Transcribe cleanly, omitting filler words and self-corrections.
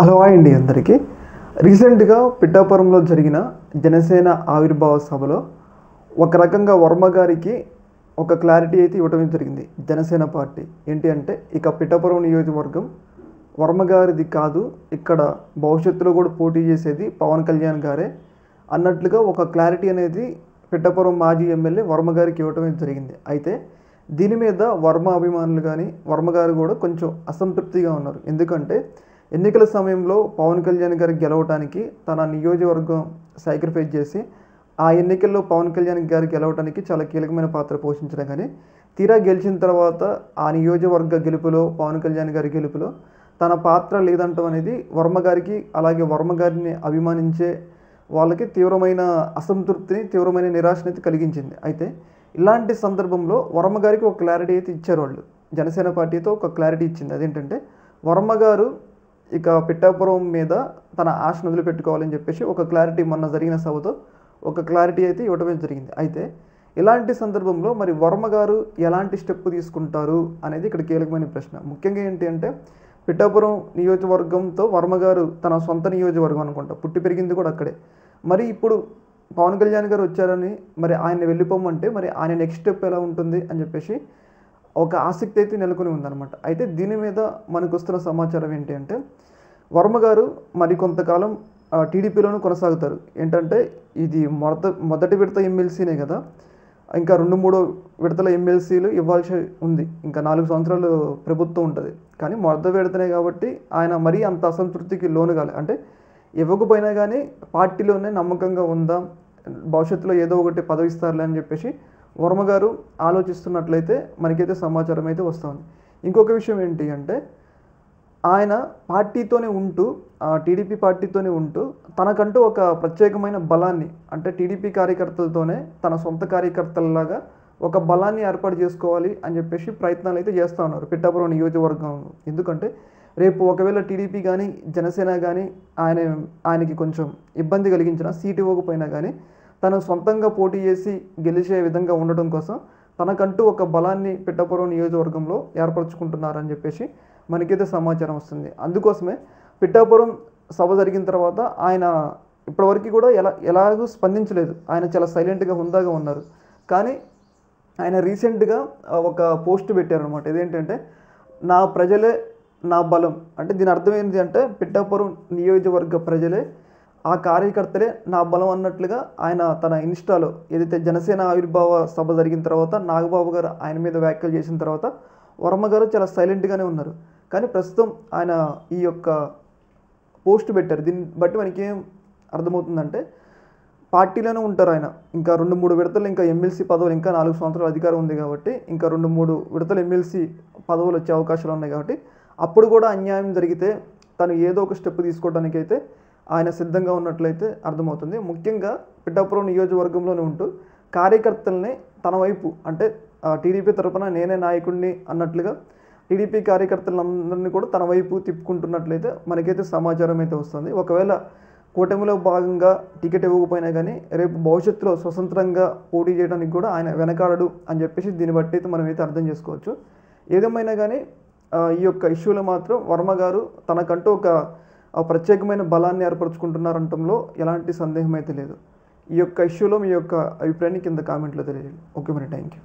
Hello అండి అందరికీ. రీసెంట్గా పిఠాపురంలో జరిగిన జనసేన ఆవిర్భావ సభలో ఒక రకంగా వర్మ గారికి ఒక క్లారిటీ అయితే ఇవ్వడం జరిగింది జనసేన పార్టీ. ఏంటి అంటే ఇక పిఠాపురం నియోజకవర్గం వర్మ గారిది కాదు, ఇక్కడ భవిష్యత్తులో కూడా పోటీ చేసేది పవన్ కళ్యాణ్ గారే అన్నట్లుగా ఒక క్లారిటీ అనేది పిఠాపురం మాజీ ఎమ్మెల్యే వర్మ గారికి ఇవ్వడం జరిగింది. అయితే దీని మీద వర్మ అభిమానులు కానీ వర్మ గారు కూడా కొంచెం అసంతృప్తిగా ఉన్నారు. ఎందుకంటే ఎన్నికల సమయంలో పవన్ కళ్యాణ్ గారు గెలవడానికి తన నియోజకవర్గం సాక్రిఫైస్ చేసి ఆ ఎన్నికల్లో పవన్ కళ్యాణ్ గారు గెలవడానికి చాలా కీలకమైన పాత్ర పోషించడం, కానీ తీరా గెలిచిన తర్వాత ఆ నియోజకవర్గ గెలుపులో పవన్ కళ్యాణ్ గారి గెలుపులో తన పాత్ర లేదంటం అనేది వర్మ గారికి, అలాగే వర్మ గారిని అభిమానించే వాళ్ళకి తీవ్రమైన అసంతృప్తిని, తీవ్రమైన నిరాశనైతే కలిగించింది. అయితే ఇలాంటి సందర్భంలో వర్మ గారికి ఒక క్లారిటీ అయితే ఇచ్చారు వాళ్ళు. జనసేన పార్టీతో ఒక క్లారిటీ ఇచ్చింది. అదేంటంటే వర్మ గారు ఇక పిఠాపురం మీద తన ఆశను వదిలిపెట్టుకోవాలని చెప్పేసి ఒక క్లారిటీ మొన్న జరిగిన సభతో ఒక క్లారిటీ అయితే ఇవ్వడమే జరిగింది. అయితే ఇలాంటి సందర్భంలో మరి వర్మ గారు ఎలాంటి స్టెప్ తీసుకుంటారు అనేది ఇక్కడ కీలకమైన ప్రశ్న. ముఖ్యంగా ఏంటి అంటే పిఠాపురం నియోజకవర్గంతో వర్మ గారు తన సొంత నియోజకవర్గం అనుకుంటా, పుట్టి పెరిగింది కూడా అక్కడే. మరి ఇప్పుడు పవన్ కళ్యాణ్ గారు వచ్చారని మరి ఆయన వెళ్ళిపోమంటే మరి ఆయన నెక్స్ట్ స్టెప్ ఎలా ఉంటుంది అని చెప్పేసి ఒక ఆసక్తి అయితే నెలకొని ఉందన్నమాట. అయితే దీని మీద మనకు వస్తున్న సమాచారం ఏంటి అంటే వర్మ గారు మరి కొంతకాలం టీడీపీలోనూ కొనసాగుతారు. ఏంటంటే ఇది మొదటి విడత ఎమ్మెల్సీనే కదా, ఇంకా 2-3 విడతల ఎమ్మెల్సీలు ఇవ్వాల్సి ఉంది. ఇంకా 4 సంవత్సరాలు ప్రభుత్వం ఉంటుంది. కానీ మొదటి విడతనే కాబట్టి ఆయన మరీ అంత అసంతృప్తికి లోను కాలే. అంటే ఇవ్వకపోయినా కానీ పార్టీలోనే నమ్మకంగా ఉందాం, భవిష్యత్తులో ఏదో ఒకటి పదవి ఇస్తారులే అని చెప్పేసి వర్మ గారు ఆలోచిస్తున్నట్లయితే మనకైతే సమాచారం అయితే వస్తుంది. ఇంకొక విషయం ఏంటి అంటే ఆయన పార్టీతోనే ఉంటూ, టీడీపీ పార్టీతోనే ఉంటూ తనకంటూ ఒక ప్రత్యేకమైన బలాన్ని, అంటే టీడీపీ కార్యకర్తలతోనే తన సొంత కార్యకర్తలలాగా ఒక బలాన్ని ఏర్పాటు చేసుకోవాలి అని చెప్పేసి ప్రయత్నాలు అయితే చేస్తూ ఉన్నారు పిఠాపురం నియోజకవర్గం. ఎందుకంటే రేపు ఒకవేళ టీడీపీ కానీ జనసేన కానీ ఆయనకి కొంచెం ఇబ్బంది కలిగించిన సీటు ఇవ్వకపోయినా కానీ తను సొంతంగా పోటీ చేసి గెలిచే విధంగా ఉండడం కోసం తనకంటూ ఒక బలాన్ని పిఠాపురం నియోజకవర్గంలో ఏర్పరచుకుంటున్నారని చెప్పేసి మనకైతే సమాచారం వస్తుంది. అందుకోసమే పిఠాపురం సభ జరిగిన తర్వాత ఆయన ఇప్పటివరకు కూడా ఎలాగూ స్పందించలేదు. ఆయన చాలా సైలెంట్గా హుందాగా ఉన్నారు. కానీ ఆయన రీసెంట్గా ఒక పోస్ట్ పెట్టారనమాట. ఇదేంటంటే నా ప్రజలే నా బలం. అంటే దీని అర్థం ఏంటి అంటే పిఠాపురం నియోజకవర్గ ప్రజలే, ఆ కార్యకర్తలే నా బలం అన్నట్లుగా ఆయన తన ఇన్స్టాలో ఏదైతే జనసేన ఆవిర్భావ సభ జరిగిన తర్వాత నాగబాబు గారు ఆయన మీద వ్యాఖ్యలు చేసిన తర్వాత వర్మ గారు చాలా సైలెంట్గానే ఉన్నారు. కానీ ప్రస్తుతం ఆయన ఈ యొక్క పోస్ట్ పెట్టారు. దీన్ని బట్టి మనకి ఏం అర్థమవుతుందంటే పార్టీలోనే ఉంటారు ఆయన. ఇంకా 2-3 విడతలు, ఇంకా ఎమ్మెల్సీ పదవులు, ఇంకా 4 సంవత్సరాల అధికారం ఉంది కాబట్టి ఇంకా 2-3 విడతలు ఎమ్మెల్సీ పదవులు వచ్చే అవకాశాలు ఉన్నాయి. కాబట్టి అప్పుడు కూడా అన్యాయం జరిగితే తను ఏదో ఒక స్టెప్ తీసుకోవడానికి అయితే ఆయన సిద్ధంగా ఉన్నట్లయితే అర్థమవుతుంది. ముఖ్యంగా పిఠాపురం నియోజకవర్గంలోనే ఉంటూ కార్యకర్తల్ని తన వైపు, అంటే టీడీపీ తరఫున నేనే నాయకుడిని అన్నట్లుగా టీడీపీ కార్యకర్తలందరినీ కూడా తన వైపు తిప్పుకుంటున్నట్లయితే మనకైతే సమాచారం అయితే వస్తుంది. ఒకవేళ కూటమిలో భాగంగా టికెట్ ఇవ్వకపోయినా కానీ రేపు భవిష్యత్తులో స్వతంత్రంగా పోటీ చేయడానికి కూడా ఆయన వెనకాడడు అని చెప్పేసి దీన్ని బట్టి అయితే మనమైతే అర్థం చేసుకోవచ్చు. ఏదేమైనా కానీ ఈ యొక్క ఇష్యూలో మాత్రం వర్మ గారు తనకంటూ ఒక ప్రత్యేకమైన బలాన్ని ఏర్పరచుకుంటున్నారంటంలో ఎలాంటి సందేహం అయితే లేదు. ఈ యొక్క ఇష్యూలో మీ యొక్క అభిప్రాయాన్ని కింద కామెంట్లో తెలియజేయండి. ఓకే మరి, థ్యాంక్ యూ.